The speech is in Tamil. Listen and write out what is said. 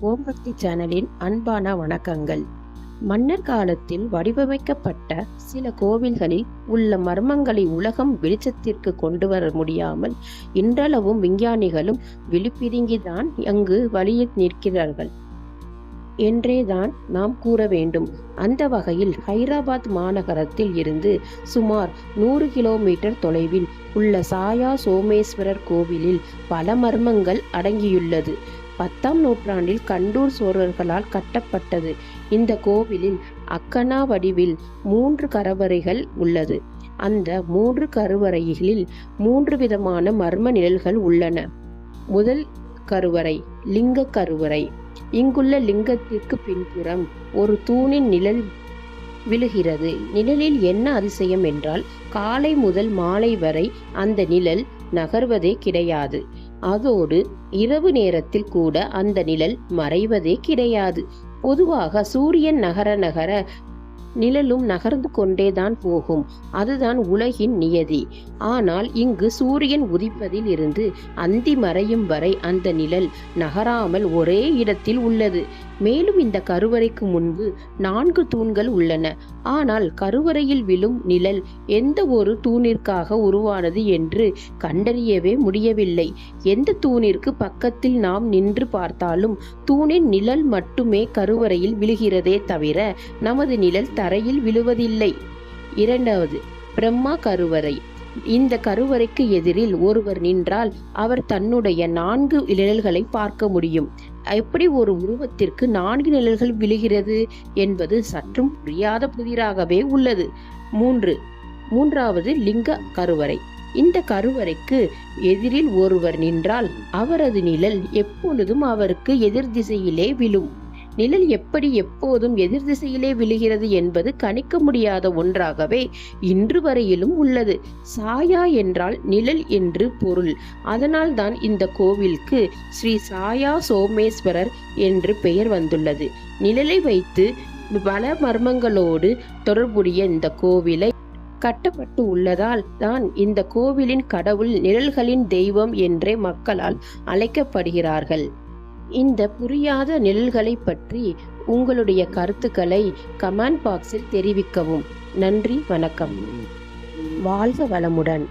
ஓம் பக்தி சேனலின் அன்பான வணக்கங்கள். மன்னர் காலத்தில் வடிவமைக்கப்பட்ட சில கோவில்களில் உள்ள மர்மங்களை உலகம் வெளிச்சத்திற்கு கொண்டு வர முடியாமல் இன்றளவும் விஞ்ஞானிகளும் விழிப்பிதுங்கிதான் அங்கு வழியில் நிற்கிறார்கள் என்றேதான் நாம் கூற வேண்டும். அந்த வகையில் ஹைதராபாத் மாநகரத்தில் இருந்து சுமார் 100 கிலோமீட்டர் தொலைவில் உள்ள சாயா சோமேஸ்வரர் கோவிலில் பல மர்மங்கள் அடங்கியுள்ளது. 10ஆம் நூற்றாண்டில் கண்டூர் சோழர்களால் கட்டப்பட்டது. இந்த கோவிலில் அக்கனா வடிவில் 3 கருவறைகள் உள்ளது. அந்த 3 கருவறைகளில் 3 விதமான மர்ம நிழல்கள் உள்ளன. முதல் கருவறை லிங்க கருவறை. இங்குள்ள லிங்கத்திற்கு பின்புறம் ஒரு தூணின் நிழல் விழுகிறது. நிழலில் என்ன அதிசயம் என்றால், காலை முதல் மாலை வரை அந்த நிழல் நகர்வதே கிடையாது. அதோடு இரவு நேரத்தில் கூட அந்த நிழல் மறைவதே கிடையாது. பொதுவாக சூரியன் நகர நிழலும் நகர்ந்து கொண்டேதான் போகும். அதுதான் உலகின் நியதி. ஆனால் இங்கு சூரியன் உதிப்பதில் இருந்து அந்தி மறையும் வரை அந்த நிழல் நகராமல் ஒரே இடத்தில் உள்ளது. மேலும் இந்த கருவறைக்கு முன்பு 4 தூண்கள் உள்ளன. ஆனால் கருவறையில் விழும் நிழல் எந்த ஒரு தூணிற்காக உருவானது என்று கண்டறியவே முடியவில்லை. எந்த தூணிற்கு பக்கத்தில் நாம் நின்று பார்த்தாலும் தூணின் நிழல் மட்டுமே கருவறையில் விழுகிறதே தவிர நமது நிழல் தரையில் விழுவதில்லை. இரண்டாவது, பிரம்மா கருவறை. இந்த கருவறைக்கு எதிரில் ஒருவர் நின்றால் அவர் தன்னுடைய 4 நிழல்களை பார்க்க முடியும். எப்படி ஒரு உருவத்திற்கு 4 நிழல்கள் விழுகிறது என்பது சற்றும் புரியாத புதிராகவே உள்ளது. மூன்றாவது லிங்க கருவறை. இந்த கருவறைக்கு எதிரில் ஒருவர் நின்றால் அவரது நிழல் எப்பொழுதும் அவருக்கு எதிர் திசையிலே விழும். நிழல் எப்படி எப்போதும் எதிர் திசையிலே விழுகிறது என்பது கணிக்க முடியாத ஒன்றாகவே இன்று வரையிலும் உள்ளது. சாயா என்றால் நிழல் என்று பொருள். அதனால் தான் இந்த கோவிலுக்கு ஸ்ரீ சாயா சோமேஸ்வரர் என்று பெயர் வந்துள்ளது. நிழலை வைத்து பல மர்மங்களோடு தொடர்புடைய இந்த கோவிலை கட்டப்பட்டு உள்ளதால் தான் இந்த கோவிலின் கடவுள் நிழல்களின் தெய்வம் என்றே மக்களால் அழைக்கப்படுகிறார்கள். இந்த புரியாத நிழல்களை பற்றி உங்களுடைய கருத்துக்களை கமெண்ட் பாக்ஸில் தெரிவிக்கவும். நன்றி, வணக்கம். வாழ்க வளமுடன்.